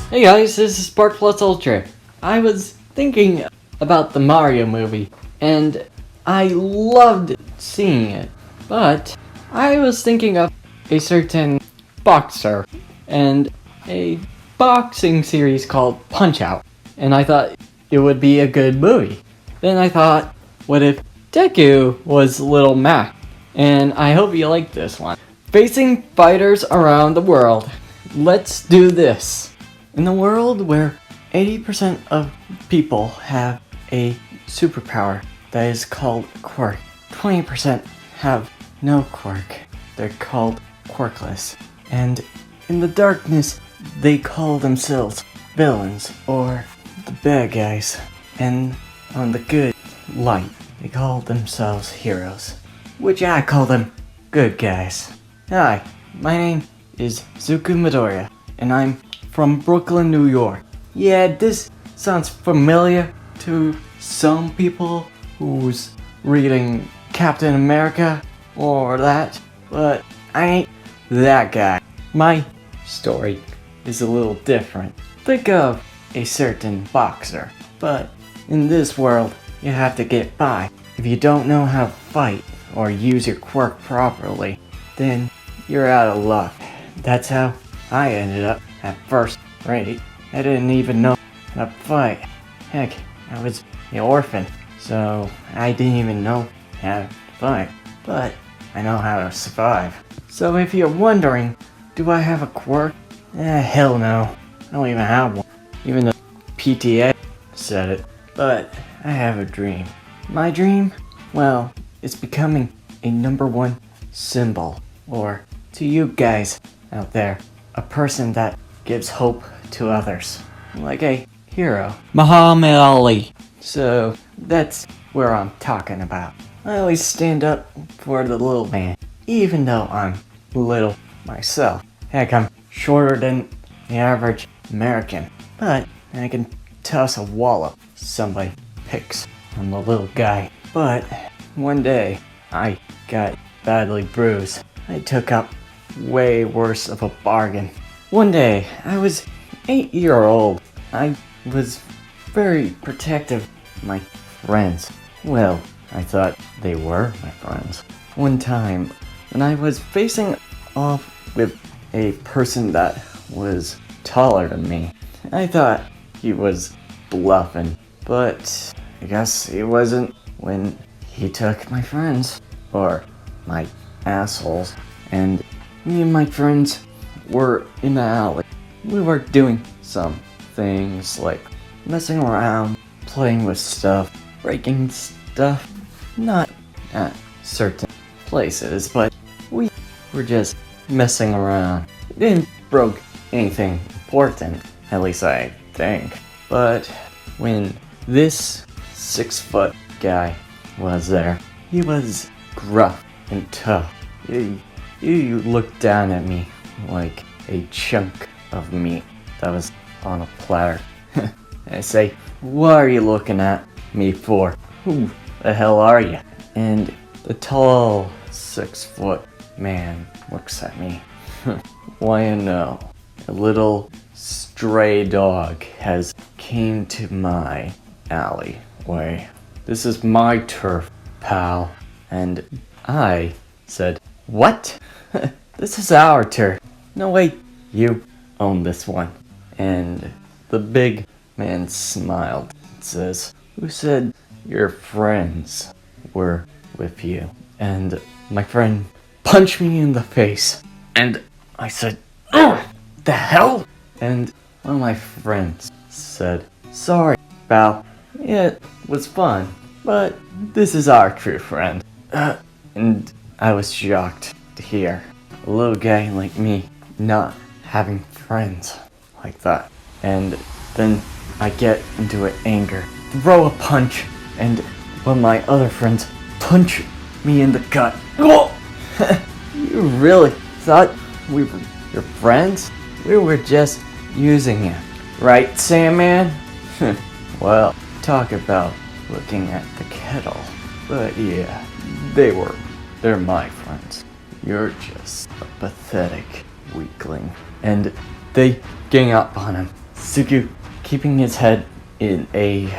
Hey guys, this is Spark Plus Ultra. I was thinking about the Mario movie, and I loved seeing it, but I was thinking of a certain boxer and a boxing series called Punch-Out, and I thought it would be a good movie. Then I thought, what if Deku was Little Mac? And I hope you like this one. Facing fighters around the world. Let's do this. In a world where 80% of people have a superpower that is called quirk, 20% have no quirk. They're called quirkless. And in the darkness, they call themselves villains or the bad guys. And on the good light, they call themselves heroes, which I call them good guys. Hi, my name is Zuku Midoriya, and I'm from Brooklyn, New York. Yeah, this sounds familiar to some people who's reading Captain America or that, but I ain't that guy. My story is a little different. Think of a certain boxer, but in this world, you have to get by. If you don't know how to fight or use your quirk properly, then you're out of luck. That's how I ended up at first rate. I didn't even know how to fight. Heck, I was an orphan, so I didn't even know how to fight. But I know how to survive. So if you're wondering, do I have a quirk? Hell no. I don't even have one. Even the PTA said it. But I have a dream. My dream? Well, it's becoming a #1 symbol. Or, to you guys out there, a person that gives hope to others. Like a hero. Muhammad Ali. So, that's where I'm talking about. I always stand up for the little man, even though I'm little myself. Heck, I'm shorter than the average American. But I can toss a wallop somebody picks on the little guy. But one day, I got badly bruised. I took up way worse of a bargain. One day, I was 8-year-old. I was very protective of my friends. Well, I thought they were my friends. One time, when I was facing off with a person that was taller than me, I thought he was bluffing, but I guess he wasn't when he took my friends, or my assholes, and me and my friends were in the alley. We were doing some things like messing around, playing with stuff, breaking stuff, not at certain places, but we were just messing around. We didn't broke anything important, at least I think. But when this 6-foot guy was there, he was gruff and tough. He looked down at me like a chunk of meat that was on a platter. I say, what are you looking at me for? Who the hell are you? And the tall 6-foot man looks at me. Why no? A little stray dog has came to my alleyway. This is my turf, pal. And I said, what? This is our turf. No, wait, you own this one. And the big man smiled and says, who said your friends were with you? And my friend punched me in the face. And I said, oh, the hell? And one of my friends said, sorry, pal. It was fun, but this is our true friend. And I was shocked to hear a little guy like me not having friends like that. And then I get into an anger, throw a punch, and one of my other friends punch me in the gut. Oh! You really thought we were your friends? We were just using you, right, Sandman? Well, talk about looking at the kettle. But yeah, they're my friends. You're just a pathetic weakling. And they gang up on him. Sugu keeping his head in a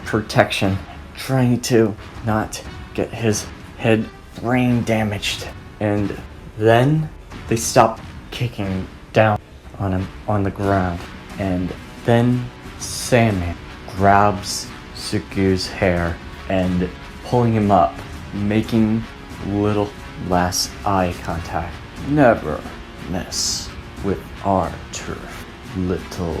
protection, trying to not get his head brain damaged. And then they stop kicking down on him on the ground. And then Sandman grabs Sugu's hair and pulling him up, making little last eye contact. Never mess with our turf, little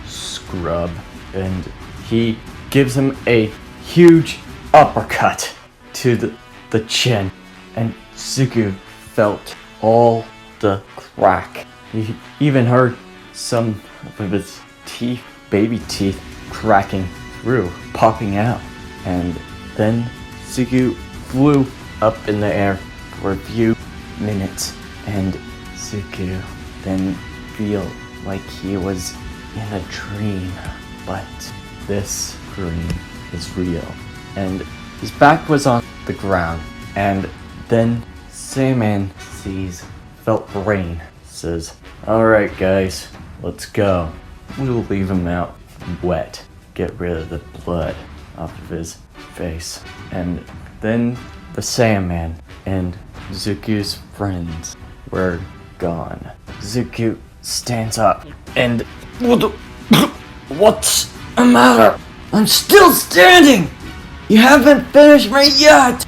scrub. And he gives him a huge uppercut to the chin, and Sugu felt all the crack. He even heard some of his teeth, baby teeth, cracking through, popping out. And then Sugu flew up in the air for a few minutes, and Sugu then feel like he was in a dream, but this dream is real. And his back was on the ground, and then Sandman felt rain, says, "Alright guys, let's go." We'll leave him out wet, get rid of the blood off of his face. And then the Sandman and Zuku's friends were gone. Zuku stands up and, "What's the matter? I'm still standing! You haven't finished me yet!"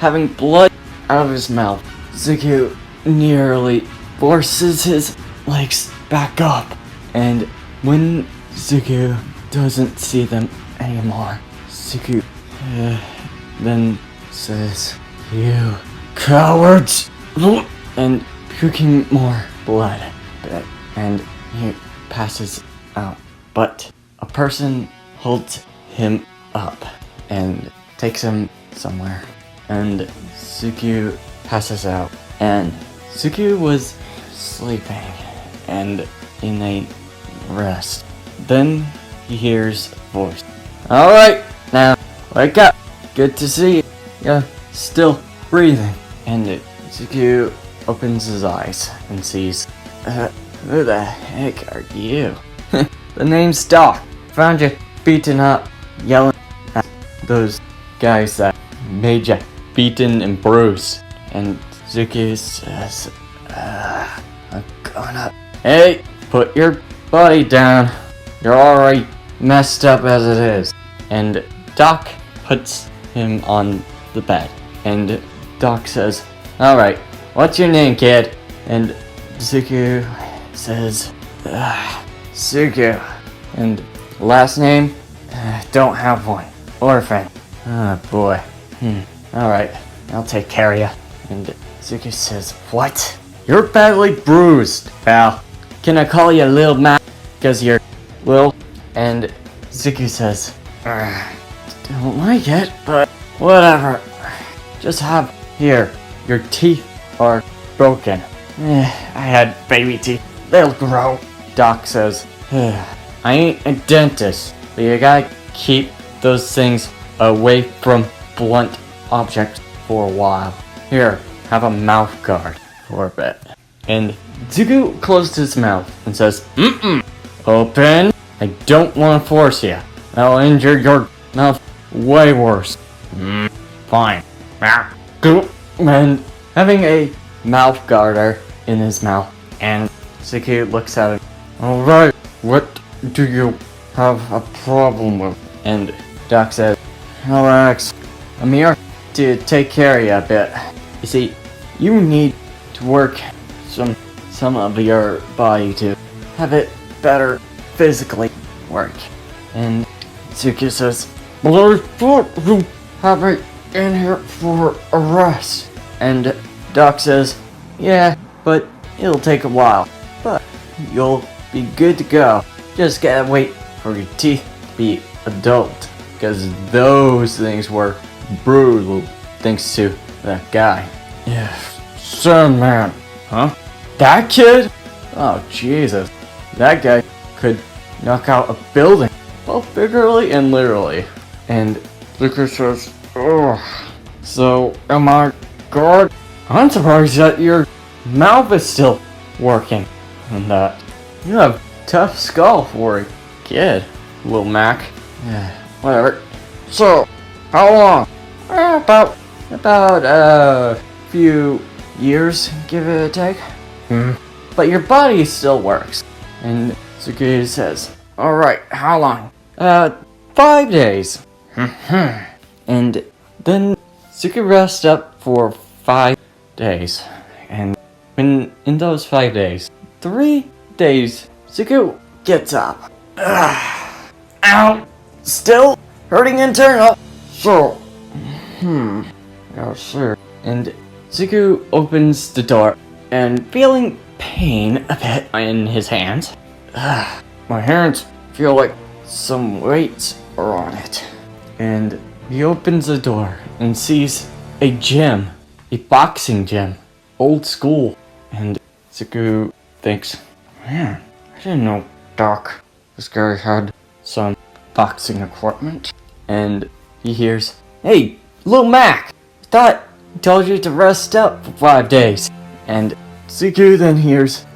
Having blood out of his mouth, Zuku nearly forces his legs back up. And when Zuku doesn't see them anymore, Zuku then says, "You cowards!" and puking more blood. And he passes out. But a person holds him up and takes him somewhere. And Sugu passes out. And Sugu was sleeping and in a rest. Then he hears a voice. "Alright, now wake up. Good to see you. You're still breathing." And Sugu opens his eyes and sees, "Who the heck are you?" "The name's Doc. Found you beaten up, yelling at those guys that made you beaten and bruised." And Zuki says, "I'm gonna..." "Hey, put your body down. You're already messed up as it is." And Doc puts him on the bed. And Doc says, "Alright, what's your name, kid?" And Zuku says, "Sugu." And last name? Don't have one. Orphan. Oh boy. Alright, I'll take care of you. And Zuku says, "What? You're badly bruised, pal. Can I call you Lil Mac? Because you're Lil?" And Zuku says, "Don't like it, but whatever. Just have here. Your teeth are broken." "I had baby teeth. They'll grow." Doc says, "I ain't a dentist, but you gotta keep those things away from blunt objects for a while. Here, have a mouth guard for a bit." And Zugu closed his mouth and says, "Open. I don't want to force you. That'll injure your mouth way worse." "Fine." And having a mouth guarder in his mouth, and Zugu looks at him. "Alright, what do you have a problem with?" And Doc says, "Relax. I'm here to take care of you a bit. You see, you need to work some of your body to have it better physically work." And Zuki says, "Well, I thought you had me in here for a rest." And Doc says, "Yeah, but it'll take a while. But you'll be good to go. Just gotta wait for your teeth to be adult. Because those things were brutal thanks to that guy." "Yeah, Sandman." "Huh? That kid? Oh, Jesus. That guy could knock out a building, both figuratively and literally." And Lucas says, "Oh, so am I God? I'm surprised that your mouth is still working and that you have tough skull for a kid, Lil Mac. Whatever. So, how long? About a few years, give it a take. But your body still works. And Suki says, alright, how long? 5 days. And then Suki rests up for 5 days. And in those 5 days, 3 days, Suki gets up. Ow! Still hurting internal. So, yeah, sure. And Zuko opens the door and feeling pain a bit in his hands. My hands feel like some weights are on it. And he opens the door and sees a gym, a boxing gym, old school. And Zuko thinks, man, I didn't know this guy had some boxing equipment. And he hears, hey, Lil Mac, I thought I told you to rest up for 5 days. And Zuko then hears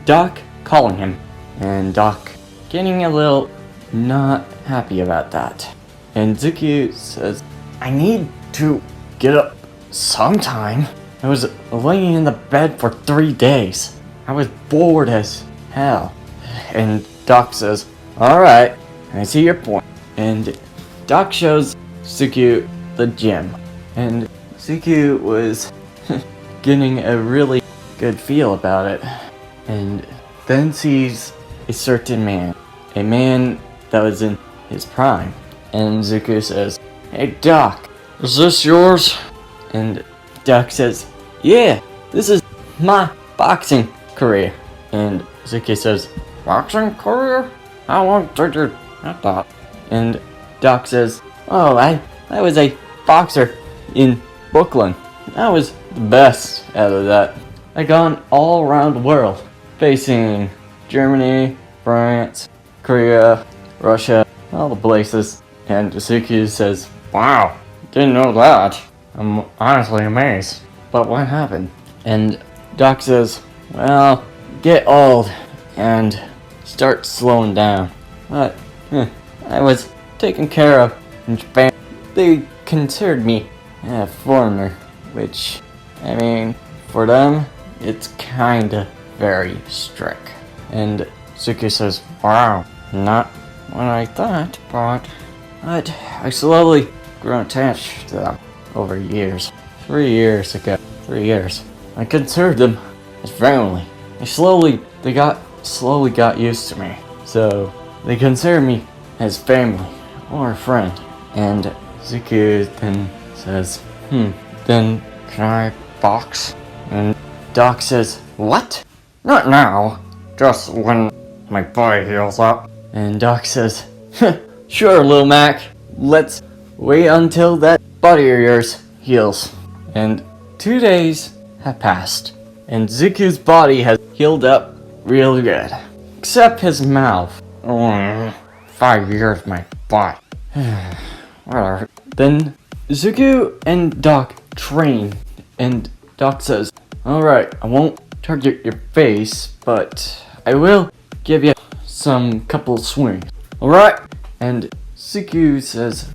Doc calling him. And Doc getting a little not happy about that. And Zuko says, I need to get up sometime. I was laying in the bed for 3 days. I was bored as hell. And Doc says, alright, I see your point. And Doc shows Zuko the gym. And Zuko was getting a really good feel about it. And then sees a certain man. A man that was in his prime. And Zuko says, hey Doc, is this yours? And Doc says, yeah, this is my boxing career. And Zuko says, boxing career? How long did you have that? And Doc says, oh, I was a boxer in Brooklyn. I was the best out of that. I gone all around the world, facing Germany, France, Korea, Russia, all the places. And Zuko says, wow, didn't know that. I'm honestly amazed. But what happened? And Doc says, well, get old and start slowing down. But I was taken care of in Japan. They considered me a foreigner, which, I mean, for them, it's kinda very strict. And Zuko says, wow, not what I thought, but I slowly grew attached to them over years. 3 years ago, 3 years, I considered them as family. They slowly got used to me. So they consider me as family or a friend. And Zuko then says, then can I box? And Doc says, what? Not now, just when my body heals up. And Doc says, sure, Lil Mac, let's wait until that body of yours heals. And 2 days have passed, and Zuko's body has healed up real good. Except his mouth. 5 years, my butt. Whatever. Then Zuko and Doc train, and Doc says, alright, I won't target your face, but I will give you some couple swings. Alright? And Zuko says,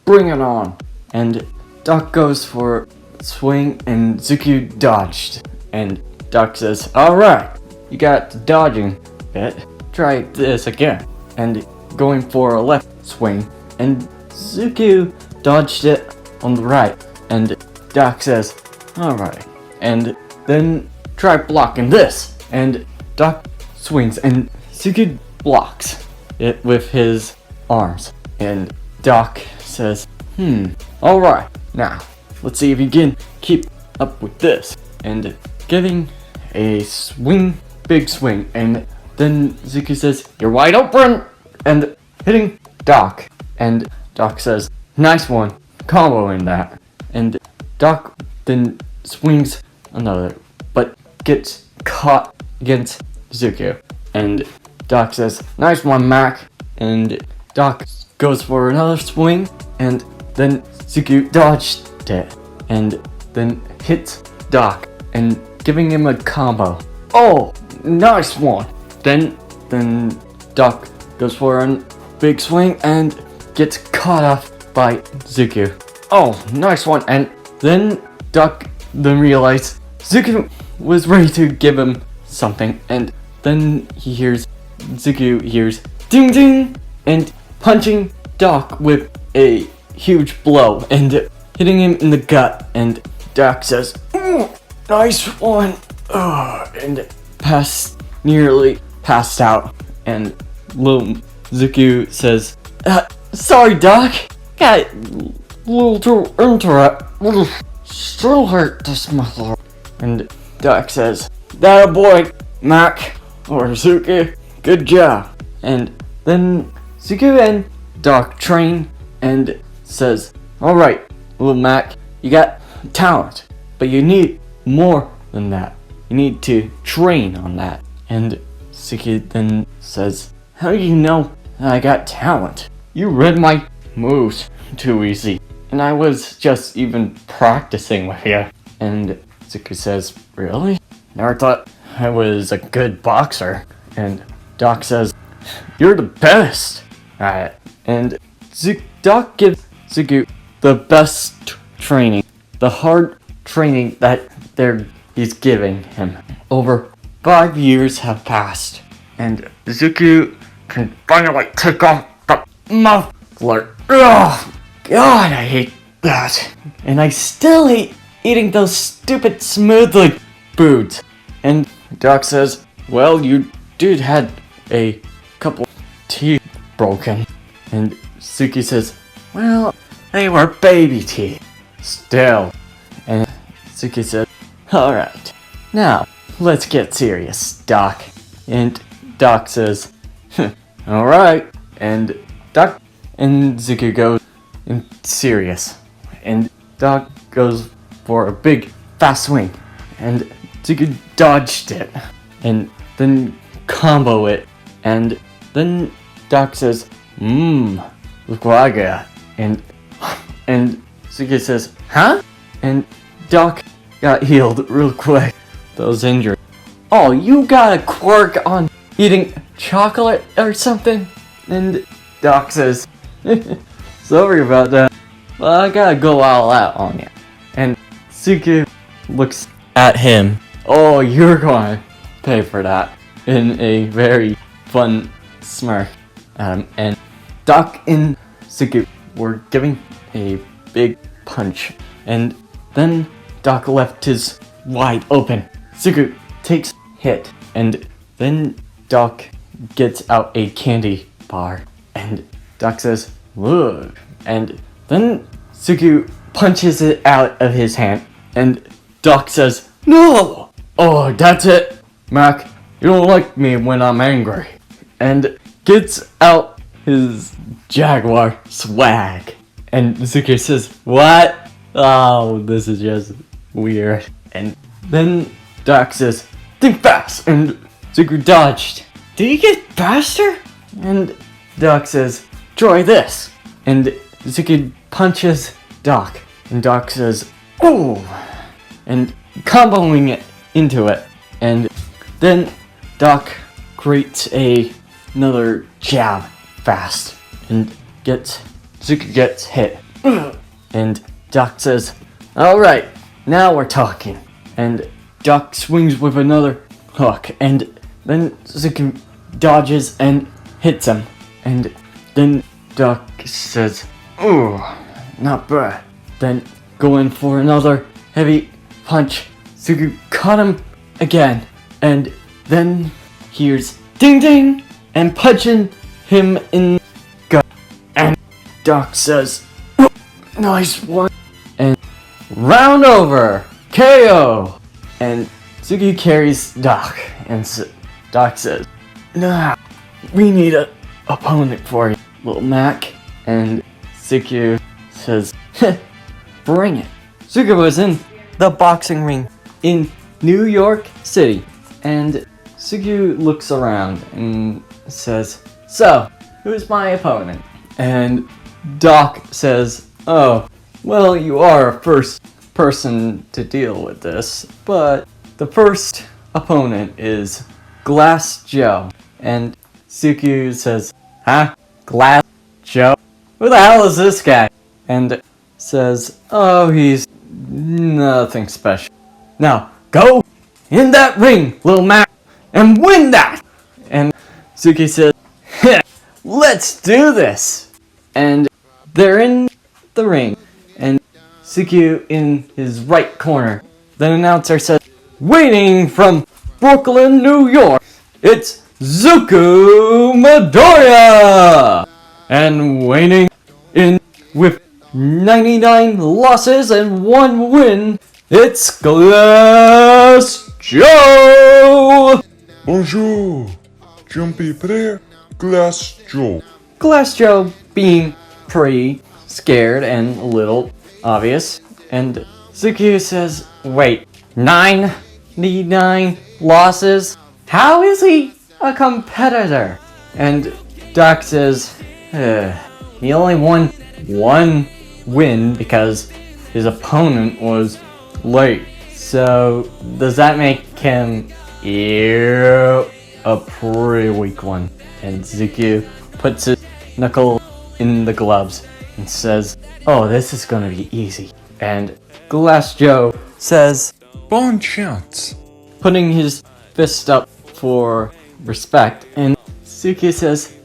bring it on. And Doc goes for a swing, and Zuko dodged. And Doc says, alright, you got the dodging bit. Try this again. And going for a left swing, and Zuko dodged it on the right. And Doc says, alright. And then try blocking this. And Doc swings, and Zuko blocks it with his arms. And Doc says, alright, now let's see if you can keep up with this. And giving a swing, big swing, and then Zuko says, you're wide open, and hitting Doc. And Doc says, nice one, comboing that. And Doc then swings another, but gets caught against Zuko. And Doc says, nice one, Mac. And Doc goes for another swing, and then Zuko dodged it, and then hits Doc, and giving him a combo. Oh, nice one. Then then Doc goes for a big swing and gets caught off by Deku. Oh, nice one. And then Doc then realized Deku was ready to give him something, and then Deku hears ding ding and punching Doc with a huge blow and hitting him in the gut, and Doc says, "Ooh, nice one," and nearly passed out, and little Deku says, "Sorry, Doc, got a little too little still hurt this mother." And Doc says, "That a boy, Mac, or Suki, good job." And then Suki and Doc train and says, "Alright, little Mac, you got talent, but you need more than that. You need to train on that." And Suki then says, "How do you know that I got talent? You read my moves too easy, and I was just even practicing with you." And Suki says, "Really? Never thought I was a good boxer." And Doc says, "You're the best at it." And Doc gives Suki the best training, the hard training that he's giving him. Over 5 years have passed, and Deku can finally take off the muffler. Ugh, God, I hate that. And I still hate eating those stupid smoothie foods. And Doc says, "Well, you did had a couple teeth broken." And Suki says, "Well, they were baby teeth. Still." And Suki says, "Alright, now let's get serious, Doc." And Doc says, "Alright." And Doc and Suki go serious. And Doc goes for a big fast swing. And Suki dodged it. And then combo it. And then Doc says, "Look what I got." And Suki says, "Huh?" And Doc got healed real quick. Those injuries. "Oh, you got a quirk on eating chocolate or something?" And Doc says, "Sorry about that. Well, I gotta go all out on you." And Suki looks at him. "Oh, you're gonna pay for that," in a very fun smirk at him. And Doc and Suki were giving a big punch. And then Doc left his wide open. Suki takes hit. And then Doc gets out a candy bar. And Doc says, "Look." And then Suki punches it out of his hand. And Doc says, "No!" "Oh, that's it, Mac. You don't like me when I'm angry." And gets out his Jaguar swag. And Suki says, "What? Oh, this is just weird." And then Doc says, "Think fast!" And Suki dodged. "Did he get faster?" And Doc says, "Try this." And Suki punches Doc. And Doc says, "Oh!" And comboing it into it. And then Doc creates another jab fast. And Suki gets hit. And Doc says, "Alright, now we're talking." And Doc swings with another hook. And then Suki dodges and hits him. And then Doc says, "Ooh, not bad." Then going for another heavy punch. Suki caught him again. And then hears ding ding and punching him in the gut. And Doc says, "Nice one." And round over. KO. And Suki carries Doc. And Doc says, "Nah, we need an opponent for you, little Mac." And Suki says, "Bring it." Suki was in the boxing ring in New York City. And Suki looks around and says, "So, who's my opponent?" And Doc says, "Oh, well, you are a first person to deal with this, but the first opponent is Glass Joe." And Suku says, huh? Glass Joe? Who the hell is this guy? And says, oh, he's nothing special. Now, go in that ring, little Mac, and win that! And Suki says, let's do this! And they're in the ring, and Suki in his right corner. The announcer says, waiting from Brooklyn, New York, it's Zuko Midoriya! And waiting in with 99 losses and 1 win, it's Glass Joe! Bonjour, Jumpy Prayer, Glass Joe. Glass Joe being pretty scared and a little obvious, and Zuko says, wait, 99 losses? How is he a competitor? And Doc says, he only won 1 win because his opponent was late. So, does that make him a pretty weak one? And Zuko puts his knuckle in the gloves and says, oh, this is gonna be easy. And Glass Joe says, Bon chance. putting his fist up for respect, and Suki says,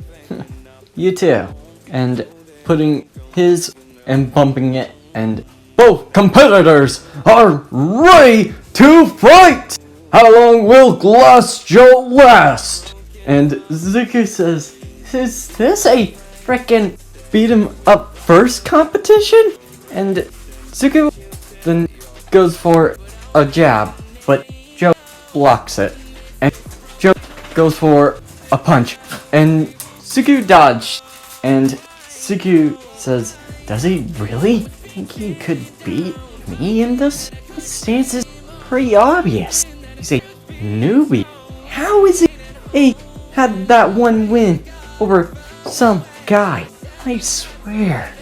you too. And putting his and bumping it, and both competitors are ready to fight! How long will Glass Joe last? And Zuko says, is this a frickin' beat 'em up first competition? And Zuko then goes for a jab, but Joe blocks it. And Joe goes for a punch, and Zuko dodged. And Zuko says, does he really think he could beat me in this? His stance is pretty obvious. He's a newbie. How is he had that 1 win over some guy? I swear.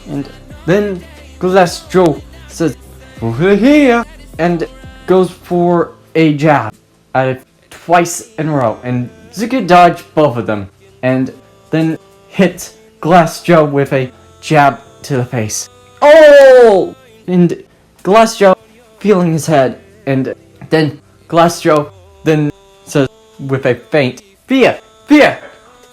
And then Glass Joe says, over here, and goes for a jab at it twice in a row. And Zuko dodged both of them, and then hits Glass Joe with a jab to the face. Oh! And Glass Joe feeling his head, and then Glass Joe then says with a feint, fear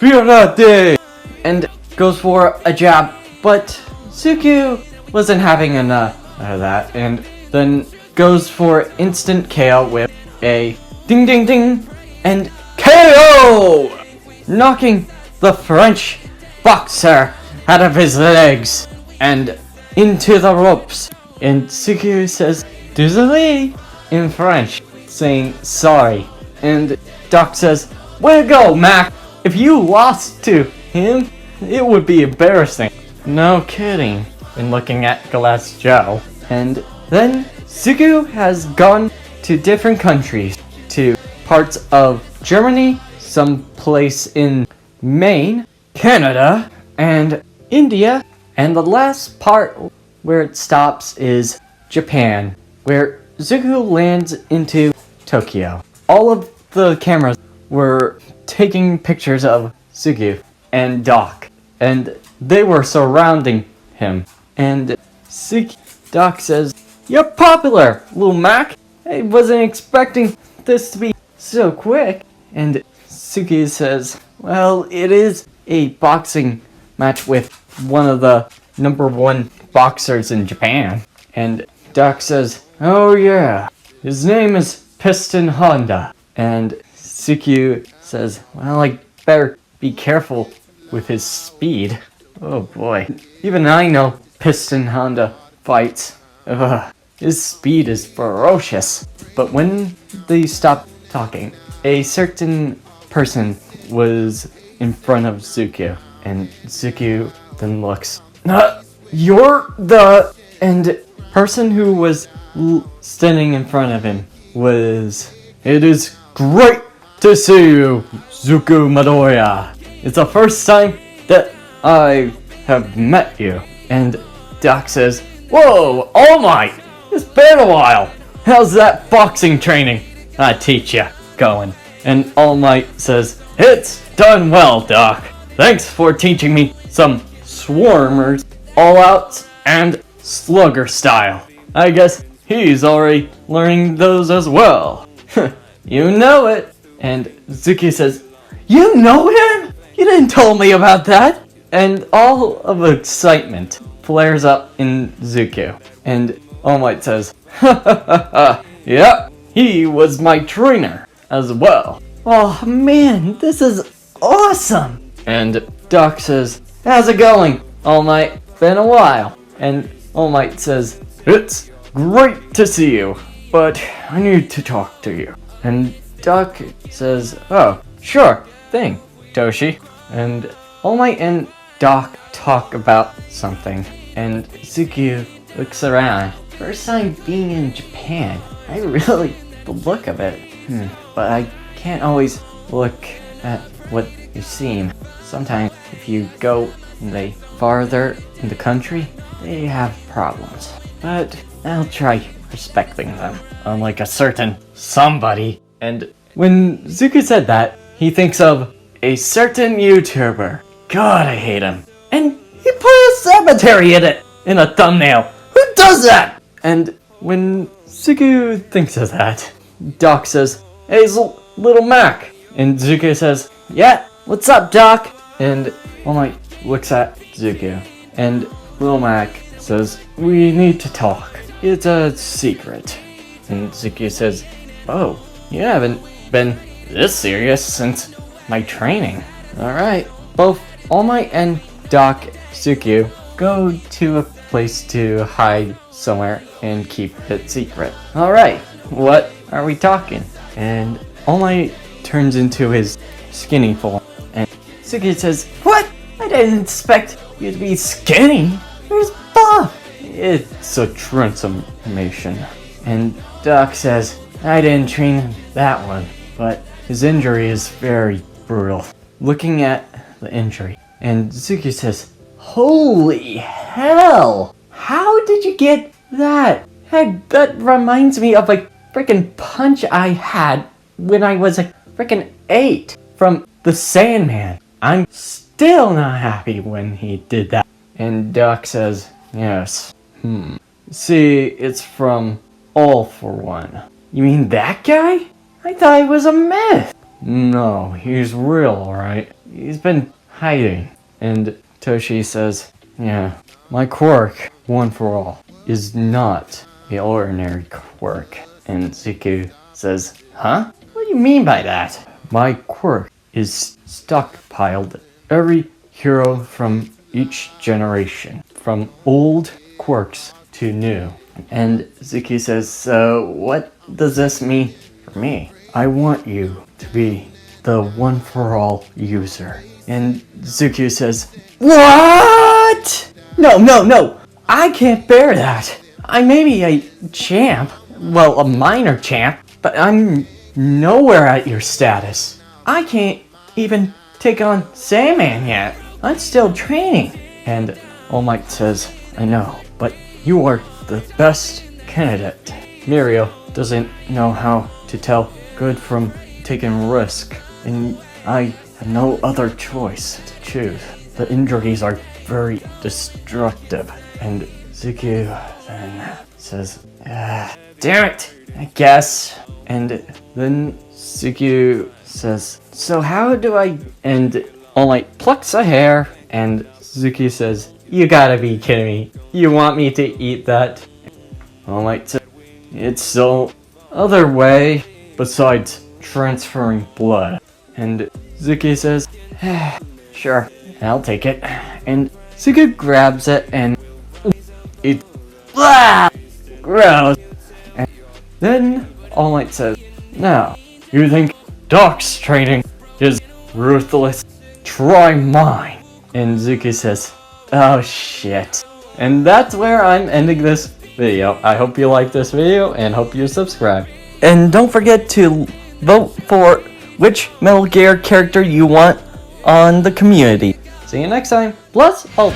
not day, and goes for a jab, but Zuko wasn't having enough of that, and then goes for instant KO with a ding ding ding, and KO! Knocking the French boxer out of his legs and into the ropes. And Zuko says, désolé in French, saying sorry. And Doc says, way to go, Mac! If you lost to him, it would be embarrassing. No kidding. And looking at Glass Joe. And then Zuko has gone to different countries, to parts of Germany, some place in Maine, Canada, and India, and the last part where it stops is Japan, where Zuko lands into Tokyo. All of the cameras were taking pictures of Zuko and Doc, and they were surrounding him. And Doc says, you're popular, little Mac. I wasn't expecting this to be so quick. And Suki says, well, it is a boxing match with one of the #1 boxers in Japan. And Doc says, oh yeah, his name is Piston Honda. And Suki says, well, I better be careful with his speed. Oh boy, even I know Piston Honda fights. Ugh, his speed is ferocious. But when they stopped talking, a certain person was in front of Zuko, and Zuko then looks, you're the... And person who was standing in front of him was, it is great to see you, Zuko Midoriya. It's the first time that I have met you. And Doc says, whoa, All Might, it's been a while. How's that boxing training? I teach ya going. And All Might says, "It's done well, Doc. Thanks for teaching me some swarmers, all-outs, and slugger style. I guess he's already learning those as well." "You know it." And Zuki says, "You know him? You didn't tell me about that." And all of excitement flares up in Zuko. And All Might says, "Ha ha ha ha, yep, he was my trainer as well." "Oh man, this is awesome." And Doc says, "How's it going, All Might? Been a while." And All Might says, "It's great to see you, but I need to talk to you." And Doc says, "Oh, sure thing, Toshi." And All Might and Doc talk about something, and Zuki looks around. First time being in Japan. I really the look of it. But I can't always look at what you seem. Sometimes if you go farther in the country, they have problems. But I'll try respecting them, unlike a certain somebody. And when Zuko said that, he thinks of a certain YouTuber. God, I hate him. And he put a cemetery in a thumbnail. Who does that? And when Zuko thinks of that, Doc says, "Hey, little Mac." And Zuko says, "Yeah, what's up, Doc?" And All Might looks at Zuko, and little Mac says, "We need to talk. It's a secret." And Zuko says, "Oh, you haven't been this serious since my training." Alright, both All Might and Doc Zuko go to a place to hide somewhere and keep it secret. Alright, what are we talking? And All Might turns into his skinny form, and Zuko says, "What? I didn't expect you to be skinny. Where's Bob?" "It's a transformation." And Doc says, "I didn't train that one, but his injury is very brutal." Looking at the injury, and Zuki says, "Holy hell! How did you get that? Heck, that reminds me of a freaking punch I had when I was a freaking 8 from the Sandman. I'm still not happy when he did that." And Doc says, "Yes. See, it's from All for One." "You mean that guy? I thought he was a myth." "No, he's real, alright. He's been hiding." And Toshi says, "Yeah, my quirk, One for All, is not the ordinary quirk." And Zuko says, "Huh? What do you mean by that?" "My quirk is stockpiled every hero from each generation, from old quirks to new." And Zuki says, "So what does this mean for me?" "I want you to be the One for All user." And Zuki says, "What? No, I can't bear that. I may be a champ, well, a minor champ, but I'm nowhere at your status. I can't even take on Sandman yet. I'm still training." And All Might says, "I know, but you are the best candidate. Mirio doesn't know how to tell good from taking risk, and I have no other choice to choose. The injuries are very destructive." And Zuki then says, "Damn it, I guess." And then Zuki says, "So how do I..." And All Might plucks a hair, and Zuki says, "You gotta be kidding me. You want me to eat that?" All Might says, "It's the other way besides transferring blood." And Zuki says, "Sure, I'll take it." And Zuki grabs it and eats. Blah! Gross. And then All Might says, "Now, you think Doc's training is ruthless? Try mine." And Zuki says, "Oh shit." And that's where I'm ending this video. I hope you like this video and hope you subscribe. And don't forget to vote for which Metal Gear character you want on the community. See you next time. Plus, oh,